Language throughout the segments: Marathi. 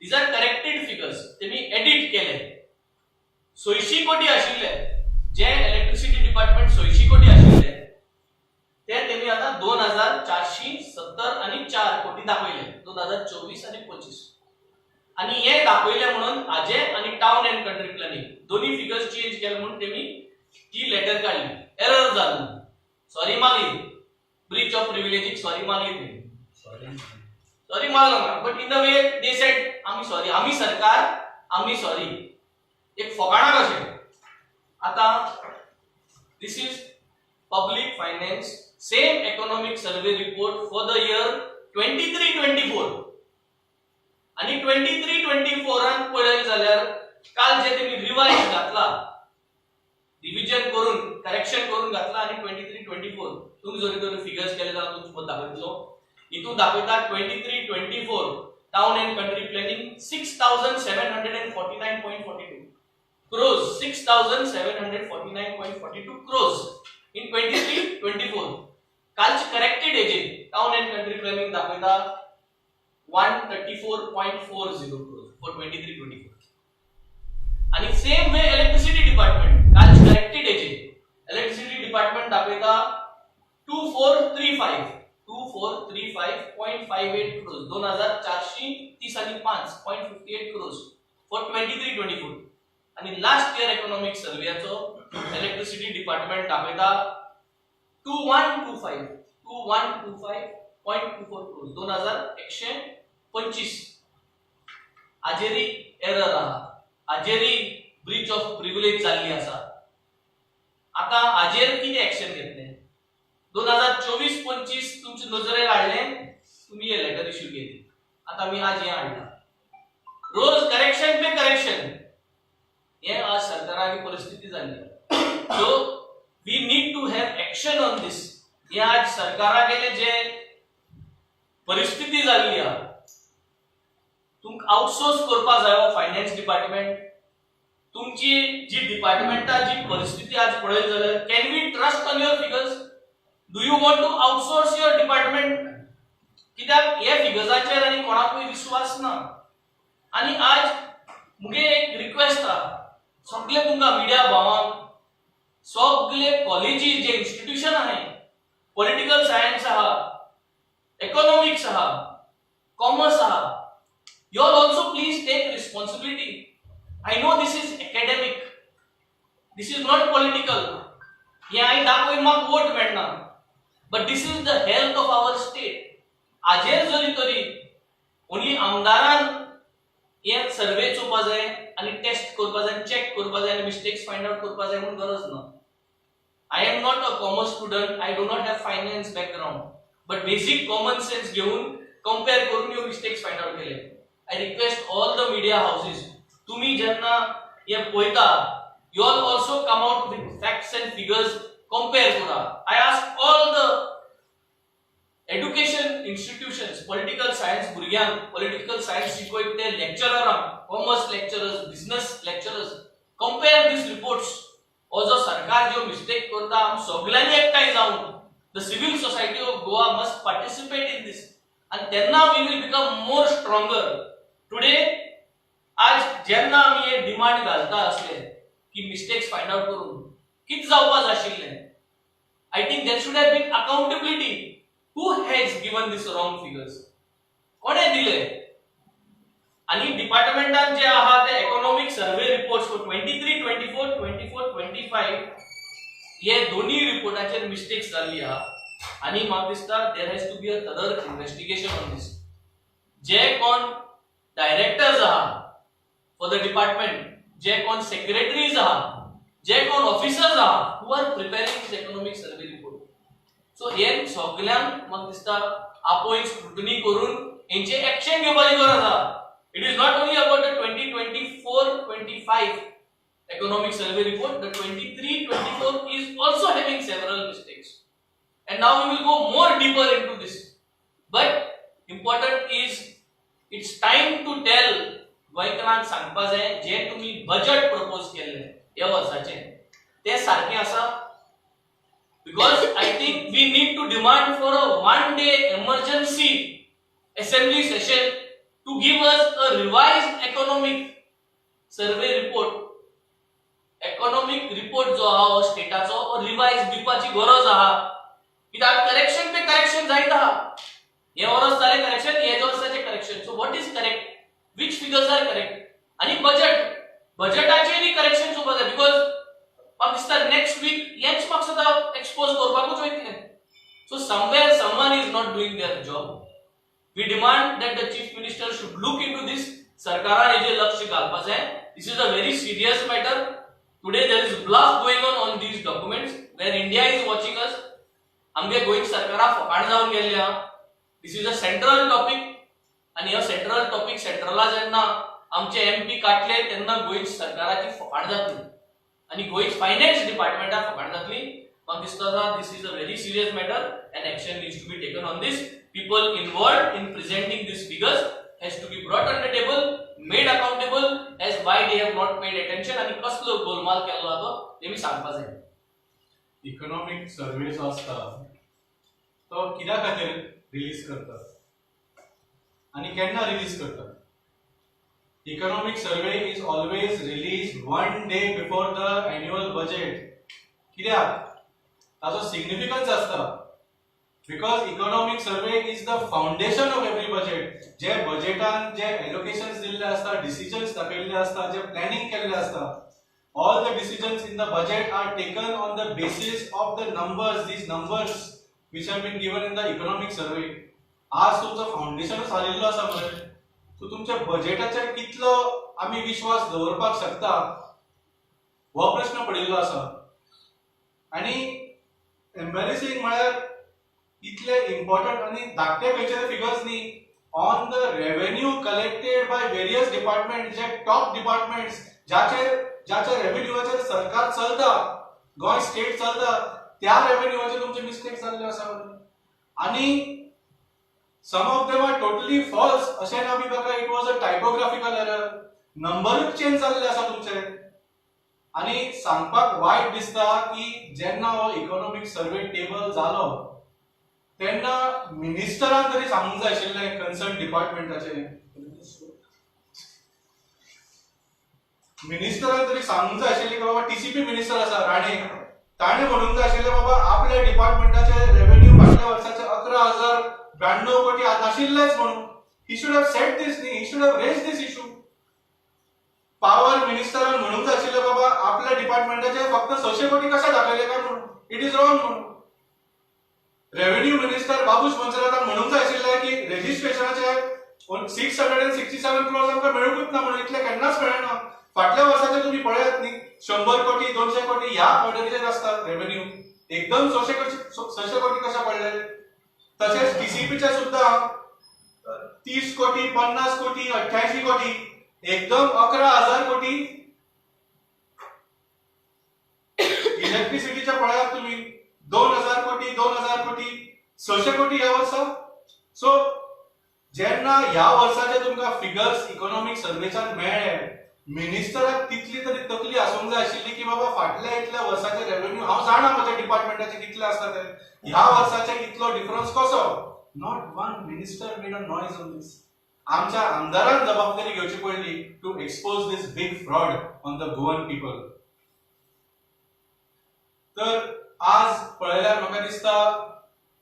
these are corrected figures. तेमी एडिट केले. 600 कोटी आशिल्ले जे इलेक्ट्रिसिटी डिपार्टमेंट 600 कोटी आशिल्ले ते तेमी आता 2470 आणि 4 कोटी दाखवले 2024 आणि 25. आणि हे दाखवले म्हणून आजे आणि टाउन एंड कंट्री प्लॅनिंग दोन्ही फिगर्स चेंज केले म्हणून तेमी ती लेटर काढली. एरर झालं. सॉरी मागली. ब्रीच ऑफ प्रिव्हिलेज सॉरी मागली. सॉरी मागला but in the way they said आम्ही सरकार आम्ही सॉरी एक फोकाणा कशे. आता this is public finance same economic survey report for the year 23-24 आणि 23-24 पळयले जाल्यार काल जे तेमी रिवाइज घातला रिविजन करून करेक्शन करून घातला आणि 23-24 तुम्ही जरी जरी फिगर्स केले जाल्यार तुमका दाखयतलो. इतून दाखवता 23-24 town and country planning 6749.42 crores 6749.42 crores in 23-24. कालची corrected agent town and country planning दाखवता 134.40 crores for 23-24. आणि सेम वे इलेक्ट्रिसिटी डिपार्टमेंट कालची करेक्टेड एजेंट इलेक्ट्रिसिटी डिपार्टमेंट दाखवता 2435.58 crores 2435.58 crores for 23-24. आणि लास्ट इयर इकॉनॉमिक सर्वेचो इलेक्ट्रिसिटी डिपार्टमेंट दाखवता 2125.24 crores 2125. आजेरी एरर आहा. आजेरी ब्रीच ऑफ प्रिव्हिलेज जाल्ली आसा. आता आजेर किती ऍक्शन घेतले 2024-25 तुमचे नजरेर हाडले तुम्ही हे लेटर इश्यू केली. आता मी आज हे हाडला रोज करेक्शन पे करेक्शन हे आज सरकाराची परिस्थिती झाली. So we need to have action on this. हे आज सरकारा गेले जे परिस्थिती झाली हा तुमका आउटसोर्स करपा जायो फायनान्स डिपार्टमेंट. तुमची जी डिपार्टमेंटाची परिस्थिती आज पळयली जाल्यार can we trust on your figures. Do you want to outsource your department. कित्याक हे फिगर्साचेर आनी कोणाकूय विश्वास ना. आणि आज मुगे एक रिक्वेस्ट आहा सगळे तुमका मीडिया भावांक सगळे कॉलेजीस जे इन्स्टिट्यूशन आहे पॉलिटिकल सायन्स आहा इकॉनॉमिक्स आहा कॉमर्स आहा you all also please take responsibility. I know this is academic, this is not political. Yeah, I दाखोय माक वोट मेळना but this is the health of our state. आजेर जरी तरी ओन्ली आमदारान हे सर्वे चोवपा जाय आणि टेस्ट करपा जाय चेक करपा जाय आणि मिस्टेक्स फाइंड आउट करपा जाय म्हणून गरज ना. I am not a commerce student, I do not have finance background, but basic common sense घेऊन कंपेअर करून यो मिस्टेक्स फाइंड आउट केले. I request all the media houses तुम्ही ज्यांना हे पळयता you all also come out with facts and figures compare करा. I ask all the education institutions political science भुरग्यांक political science शिकयते लेक्चररांक commerce lecturers business lecturers compare these reports. और जो सरकार जो मिस्टेक करता आम सगळ्यांनी एकठांय जाऊन the civil society of Goa must participate in this and तेन्ना we will become more stronger. Today आज जेन्ना आम्ही हे डिमांड घालता असले की मिस्टेक्स फाइंड आउट करून कित जावपास आशिल्ले I think there should have been accountability. Who has given this wrong figures. कोणे दिले. आणि डिपार्टमेंटान जे आहा ते इकॉनॉमिक सर्वे रिपोर्ट्स फॉर 23-24 24-25 हे दोन्ही रिपोर्टाचेर मिस्टेक्स जाल्ली आहा आणि म्हाका दिसता there has to be a thorough investigation on this. जे कोण डायरेक्टर्स आहा फॉर द डिपार्टमेंट जे कोण सेक्रेटरीज आहा जे कोण ऑफिसर्स आहा who are preparing this economic survey report. So हे सगळ्यांक म्हाका दिसता आपोय स्क्रुटनी करून हेंचे ऍक्शन घेवपाची गरज आहा. It is not only about the 2024-25 economic survey report. The 23-24 is also having several mistakes and now we will go more deeper into this, but important is it's time to tell गोंयकारांक सांगपा जाय जे तुम्ही बजेट प्रपोज केले ह्या वर्साचे ते सारखे आसा. because I think we need to demand for a one day emergency assembly session to give us a revised economic survey report. Economic report जो आहा स्टेटाचो रिवाइज दिवपाची गरज आहा, कित्याक करेक्शन पे करेक्शन जायत आहा. हे वर्स जाले करेक्शन, हे वर्साचे correction. So what is correct, which figures are correct, आणि बजेटाचेरी करेक्शन चोवपा जाय. बिकॉज म्हाका दिसता नेक्स्ट वीक हेच म्हाका सदां एक्सपोज करपाकूच वयतले. So somewhere someone is not doing their job. We demand that the chief minister should look into this. सरकारान हेजेर लक्ष घालपाक जाय. This is a very serious matter. Today there is bluff going on these documents where India is watching us. आमगे गोंयची सरकारा फकाण जावन गेल्ली आहा. This is a central topic, आणि ह्या सेंट्रल टॉपिक सेंट्रला जेन्ना आमचे एमपी काटले तेन्ना गोंयची सरकाराची फकाण जातली आणि गोंयची फायनान्स डिपार्टमेंटा फकाण जातली. म्हाका दिसता this is a very serious matter and action needs to be taken on this. People involved in presenting this figures has to be brought on the table, made accountable as why they have not paid attention आणि कसलो गोलमाल केलो आहा तो तेमी सांगपा जाय. इकॉनॉमिक सर्वे जो आसता तो कित्या खातीर रिलीज करतात आणि केन्ना रिलीज करतात. Economic survey is always release 1 day before the annual budget. कित्याक ताचो सिग्निफिकन्स आसता. Because economic survey is the foundation of every budget. जे बजेटान जे एलोकेशन्स दिल्ले आसता, डिसिजन्स दाखयल्ले आसता, जे प्लॅनिंग केल्ले आसता, all the decisions in the budget are taken on the basis of the numbers, these numbers which have been given in the economic survey. आज तुमचं फाउंडेशनच आलेलो आसा मरे, सो तुमच्या बजेटाचेर कितलो आमी विश्वास दवरपाक शकता हो प्रश्न पडिल्लो आसा. आणि एम्बॅरेसिंग म्हळ्यार इतले इम्पॉर्टंट आणि धाकटे खंयचे फिगर्स न्ही. On the revenue collected by various department, जे टॉप डिपार्टमेंट्स ज्याच्या रेव्हेन्यूचेर सरकार चलता, गोंय स्टेट चलता, त्या रेव्हेन्यूचेर तुमचे मिस्टेक जाल्ले आसा. आणि some of them are totally false. अशें ना बी बघा, it was a typographical error. नंबरूच चेंज जाल्ले आसा तुमचे. आणि सांगपाक वायट दिसता की जेन्ना हो इकॉनॉमिक सर्वे टेबल जालो तेन्ना मिनिस्टरान तरी सांगूंक जाय आशिल्लें कन्सर्न डिपार्टमेंटाचे. मिनिस्टरान तरी सांगूंक जाय आशिल्लें की बाबा टीसीपी मिनिस्टर आसा राणे, ताणे म्हणूंक जाय आशिल्लें बाबा आपल्या डिपार्टमेंटाचे रेव्हेन्यू फाटल्या वर्साचे 11,092 कोटी नाशिल्लेच म्हणून. He should have said this न्ही, he should have raise this issue. Power मिनिस्टरान म्हणूंक जाय आशिल्लें बाबा आपल्या डिपार्टमेंटाचे फक्त 600 कोटी कशे दाखयले काय म्हणून. इट इज रॉंग म्हणून. रेव्हेन्यू मिनिस्टर बाबूश मंसरातान म्हणूंक जाय आशिल्लें की रेजिस्ट्रेशनाचे 667 क्रोर्स आमकां मेळूंकच ना म्हणून. इतले केन्नाच मेळना. फाटल्या वर्साचे तुम्ही पळयात न्ही, 100 कोटी 200 कोटी ह्या ऑर्डरीचेर आसतात रेव्हेन्यू. एकदम 600 कोटी कशा पडले. तसेच टीसीपीचे सुद्धा 30 कोटी 50 कोटी 88 कोटी एकदम 11,000 कोटी. इलेक्ट्रिसिटीच्या पळयात तुम्ही 2,000 कोटी 600 कोटी ह्या वर्सा. सो जेन्ना ह्या वर्साचे तुमकां फिगर्स इकॉनॉमिक सर्वेच्यान मेळ्ळे, मिनिस्टराक तितली तरी तकली आसूंक जाय आशिल्ली की बाबा फाटल्या इतल्या वर्साचे रेव्हेन्यू हांव जाणा म्हज्या डिपार्टमेंटाचे कितले आसता ते, ह्या वर्साचे इतलो डिफरन्स कसो. Not one minister made a noise on this. आमच्या आमदारान जबाबदारी घेवची पडली to expose this big fraud on the Goan people. तर आज पळयल्यार म्हाका दिसता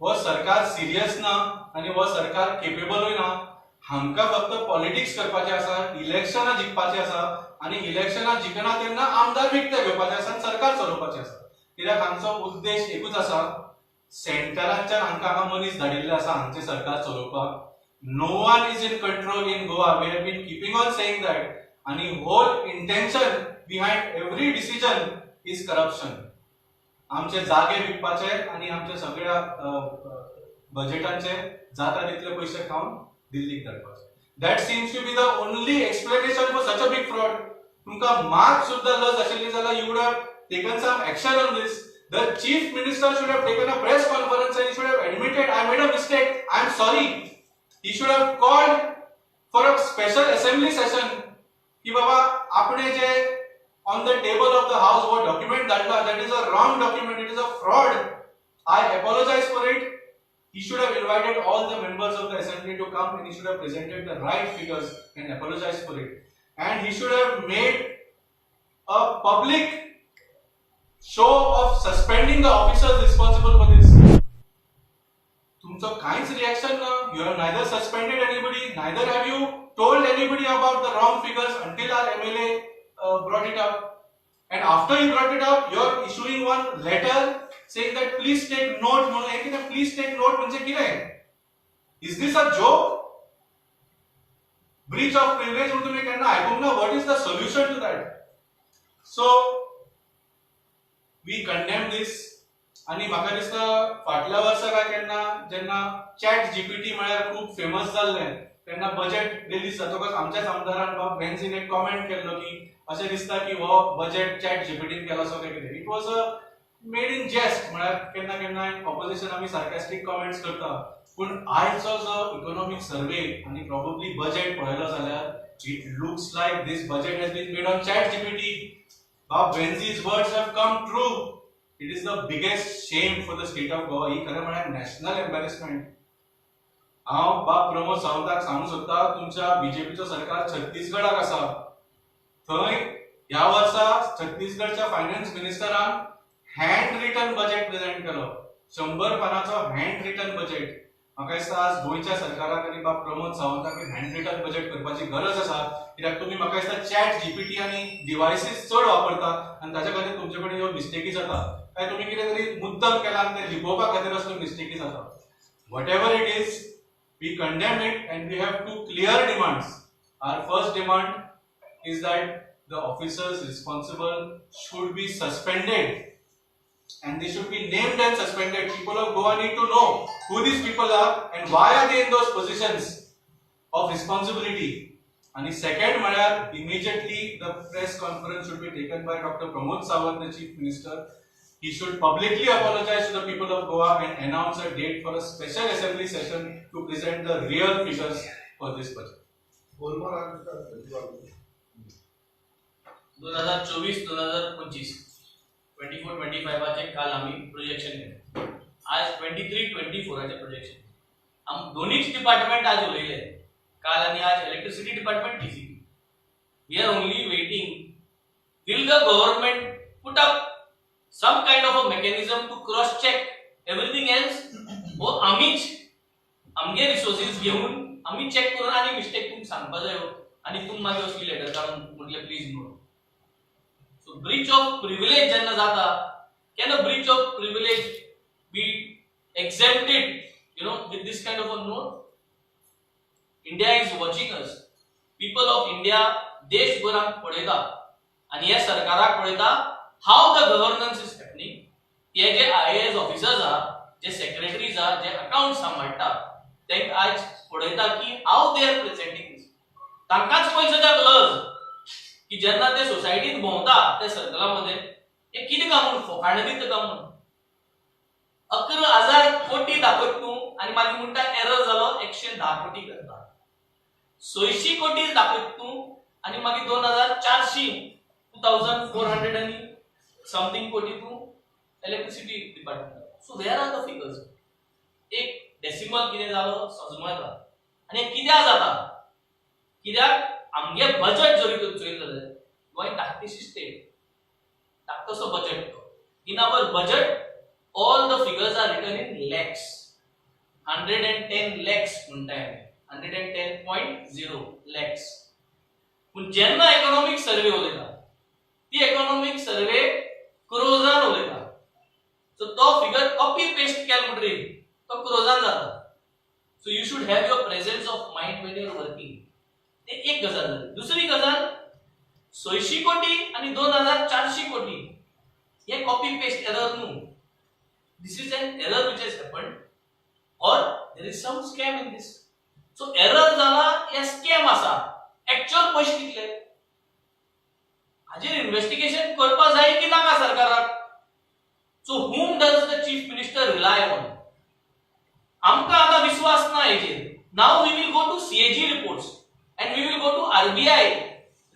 हो सरकार सिरियस ना आणि हो सरकार केपेबलूय ना. हांकां फक्त पॉलिटिक्स करपाचें आसा, इलेक्शनां जिखपाचें आसा आणि इलेक्शनां जिखना तेन्ना आमदार विकते घेवपाचे आसा आनी सरकार चलोवपाचें आसा. कित्याक हांचो उद्देश एकूच आसा, सेंटराच्यान हांकां हांगा मनीस धाडिल्ले आसा हांगचें सरकार चलोवपाक. No one is in control in Goa. We have been keeping on saying that. आणि whole intention behind every decision is corruption. आमचे जागे विकपाचे आणि आमच्या सगळ्या बजेटांचे जाता तितले पयशे खावन दिल्लीक धाडपाचे. That seems to be the only explanation for such a big fraud. तुमकां मार्क सुद्धा लज आशिल्ली जाल्यार you would have taken some action on this. The chief minister should have taken a press conference and he should have admitted I made a mistake, I am sorry. He should have called for a special assembly session की बाबा आपणे जे on the table of the house what document that is a wrong document, it is a fraud. I apologize for it. he should have invited all the members of the assembly to come and he should have presented the right figures and apologized for it. And he should have made a public show of suspending the officers responsible for this. तुमचं काहीच रिएक्शन ना. You have neither suspended anybody, neither have you told anybody about the wrong figures until our MLA brought it up. And after you brought it up, you're issuing one letter saying that please take note. म्हणून एक ना please take note म्हणजे किती? Is this a joke? Breach of privilege म्हणून तुम्ही त्यांना ऐकून ना. What is the solution to that? So we condemn this. आणि म्हाका दिसता फाटल्या वर्सा काय केन्ना जेन्ना चॅट जीपीटी म्हळ्यार खूप फेमस जाल्लें तेन्ना बजेट रिलीज जातकच आमच्याच आमदारान बाब बेन्झीन एक कॉमेंट केल्लो की अशें दिसता की हो बजेट चॅट जीपीटीन केला सो कितें. It was a made in jest म्हळ्यार केन्ना केन्ना ऑपोजिशन आमी सार्कास्टीक कॉमेंट्स करता. पूण आयचो जो इकॉनॉमिक सर्वे आनी प्रॉबेबली बजेट पळयलो जाल्यार it looks like this budget has been made on chat GPT. बाब बेन्झीज words have come true. It is the biggest shame for the state of Goa. ही खरं म्हळ्यार नॅशनल एम्बॅरेसमेंट. हांव बाब प्रमोद सावंताक सांगूंक सोदता तुमच्या बीजेपीचो सरकार छत्तीसगडाक आसा. थंय ह्या वर्सा छत्तीसगडच्या फायनान्स मिनिस्टरान हँड रिटन बजेट प्रेझेंट केलो. 100 पानाचो हँड रिटन बजेट. म्हाका दिसता आज गोंयच्या सरकाराक आनी बाब प्रमोद सावंताक हँड रिटन बजेट करपाची गरज आसा. कित्याक तुमी म्हाका दिसता चॅट जीपीटी आनी डिव्हायसीस चड वापरता आनी ताच्या खातीर तुमचे कडेन ह्यो मिस्टेकी जाता. काय तुम्ही कितें तरी मुद्दम केला आनी ते लिपोवपा खातीर असल्यो मिस्टेकी जाता. Whatever it is, we condemn it and we have two clear demands. Our first demand is that the officers responsible should be suspended and they should be named and suspended. People of Goa need to know who these people are and why are they in those positions of responsibility. And the second म्हळ्यार immediately the press conference should be taken by Dr. Pramod Sawant, the Chief Minister. He should publicly apologize to the people of Goa and announce a date for a special assembly session to present the real figures for this budget. 2024-2025 चे काल आम्ही प्रोजेक्शन केले. आज 23-24 चे प्रोजेक्शन. आम दोन्हीच डिपार्टमेंट आज उलयले. काल आणि आज electricity department DCP. We are only waiting. Will the government put up some kind of a mechanism to cross check everything else? वो आम्हीच आमगे रिसोर्सेस घेऊन आम्ही चेक करून आणि मिस्टेक तुमक सांगपा जायो आणि तुम मागे असली लेटर काढून म्हटले प्लीज म्हणून. सो ब्रीच ऑफ प्रिविलेज जेन्ना जाता can a breach of privilege be exempted with this kind of a note? India is watching us. People of India देशभरात पळयता आणि ह्या सरकाराक पळयता how the governance is happening. हे जे IAS ऑफिसर्स आहा, जे सेक्रेटरीज आहा, जे अकाउंट सांभाळटा तेंक आज पळयता की how they are presenting this. तांकाच पयसो त्या गरज की जेन्ना ते सोसायटीत भोंवता त्या सर्कलामध्ये हे कितें काम म्हणून फोकाणें दिता काम म्हणून 11,000 कोटी दाखयत तूं आनी मागीर म्हणटा एरर जालो 110 कोटी करता. 600 कोटी दाखयत तूं आनी मागीर 2400 आणि समथिंग कोटी तू electricity department. So where are the figures? एक डेसिमल कितें जालो समजता आनी कित्याक जाता? कित्याक आमगे बजेट जरी तर चोयलो जाल्यार गोंय धाकटीशी स्टेट, धाकटोसो budget. In our budget all the figures are written in lakhs. 110 lakhs म्हणटाय आमी 110.0 lakhs. पूण जेन्ना इकॉनॉमिक सर्वे उलयता ती इकॉनॉमिक सर्वे क्रोजान उलयता. सो तो फिगर कॉपी पेस्ट केल म्हणटरी तो क्रोजान जाता. So you should have your presence of mind when you are working. ते एक गजाल जाली. दुसरी गजाल 600 कोटी आणि 2400 कोटी हे कॉपी पेस्ट एरर न्हू. This is an error which has happened or there is some scam in this. So error झाला या scam आसा. Actual पैसे कितले? हाजेर इन्व्हेस्टिगेशन करपा जाय की नाका सरकाराक? So whom does the chief minister rely on? आमका आता विश्वास ना हेजेर. Now we will go to CAG reports and we will go to RBI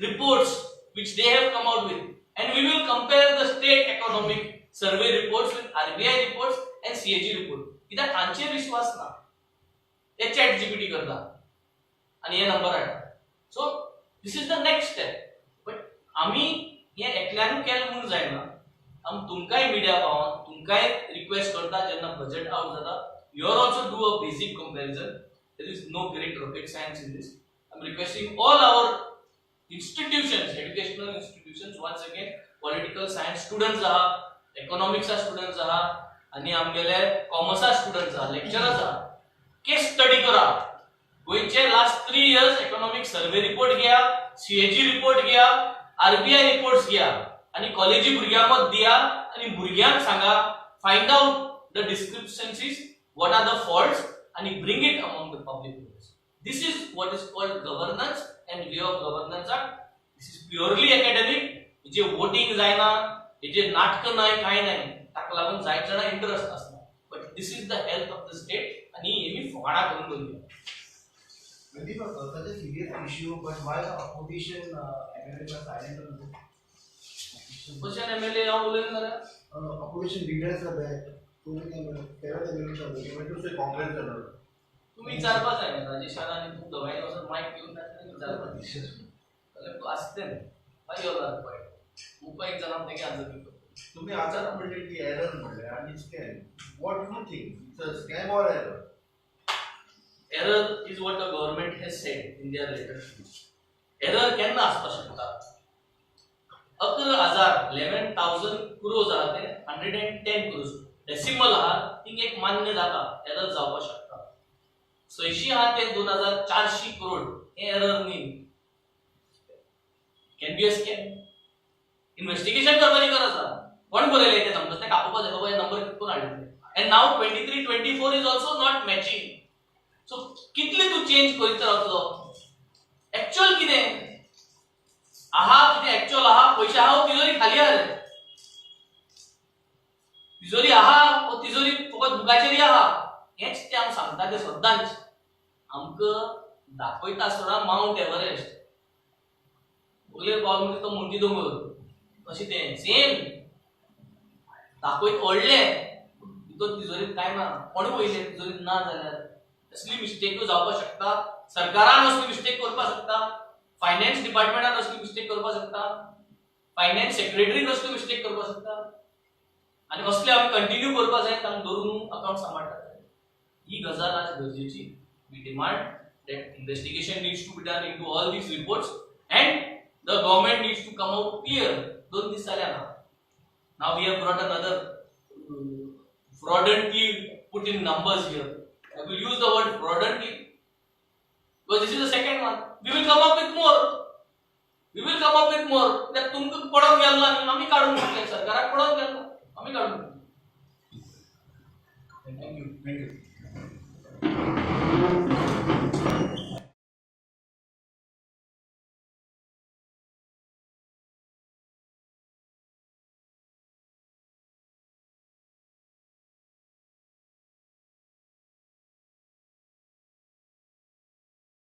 reports which they have come out with and we will compare the state economic survey reports with RBI reports and CAG report. कित्याक हांचेर विश्वास ना, ते चॅट जीपीटी करता आनी हे नंबर हाडटा. So this is the next step. But आमी हे एकल्यानू केलें म्हणून जायना. आमी तुमकांय मिडिया पावन तुमकांय रिक्वेस्ट करता जेन्ना बजेट आउट जाता, you are also do a basic comparison. There is no great rocket science in this. I am requesting all our institutions, educational institutions, once again political science students आहा, economics students आहा, आणि आमगेले कॉमर्स स्टुडंट्स आहा, लेक्चरर्स आहा, केस स्टडी करा. गोयचे last 3 years economic survey report घ्या, सीएजी रिपोर्ट घ्या, आरबीआय रिपोर्ट्स घ्या आणि कॉलेजी भुरग्यांक मत दिया आणि भुरग्यांक सांगा, find out the discrepancies, what are the faults आणि bring it among the public. This is what is called governance and way of governance act. This is purely academic. जे वोटिंग जायना, जे नाटक नाही काय नाही, ताका लागून जायत जाणा इंटरेस्ट असना. But this is the health of the state आणि हे मी फोगाडा करून दवरल्या. Maybe such a serious issue, but why the opposition MLA was silent on this? Question MLA हांव उलयन जाल्यार Opposition leaders are there. Kerala MLAs are there. You went to say Congress are there. तुम्ही विचारपाच आहे ना राजेशान आणि तू दवाई वचून माईक घेऊन जाता विचारपाच जाल्यार तू आसते न्ही मागीर यो जाता पळय मुका एक जणांक तेगे आन्सर दिवप. तुम्ही आचार म्हणले की एरर म्हणले आणि scam. What do you think? It's a scam or error? Error is what the government has said in their letter. Error केन्ना आसपाक शकता? 11,000 crores आहा ते 110 crores डेसिमल आहा थिंग एक मान्य जाता एरर जावपाक शकता. 600 आहा ते 2,400 crore हे एरर न्ही. Can be a scam. Investigation करपाची गरज आसा. कोण बरयले ते नंबर ते कापोवपाक जाय बाबा हे नंबर कितून हाडले. End now 23-24 is also not matching. So कितले तू चेंज करीत रावतलो. एक्चुअल कितें आहा, कितें एक्चुअल आहा, पयशे आहा तिजोरी खाली आहा रे. तिजोरी आहा ओ तिजोरी फकत बुकाचेर आहा हेच ते हांव सांगता ते सदांच. आमकां दाखयता आसतना माउंट एव्हरेस्ट वयले पावले तो मोंटी दोंगर अशें तें सेम दाखयत व्हडले भितर तिजोरीत काय ना. कोण वयले तिजोरीत ना जाल्यार असली मिस्टेक जावपाक शकता. सरकारान असली मिस्टेक करपाक शकता. फायनान्स डिपार्टमेंटान असली मिस्टेक करपाक शकता. फायनान्स सेक्रेटरीन असली मिस्टेक करपाक शकता. आणि असले आमी कंटिन्यू करपाक जाय तांकां धरून अकाउंट सांबाळटा. ही गजाल आज गरजेची. We demand that investigation needs to be done into all these reports and the government needs to come out clear. Don't this now we have brought another fraudulently put in numbers here. I will use the word fraudulently because this is the second one. We will come up with more. We will come up with more. That तुमक पडून गेला आणि आम्ही काढून घेतले. सरकाराक पडून गेला आम्ही काढून घेतले. Thank you.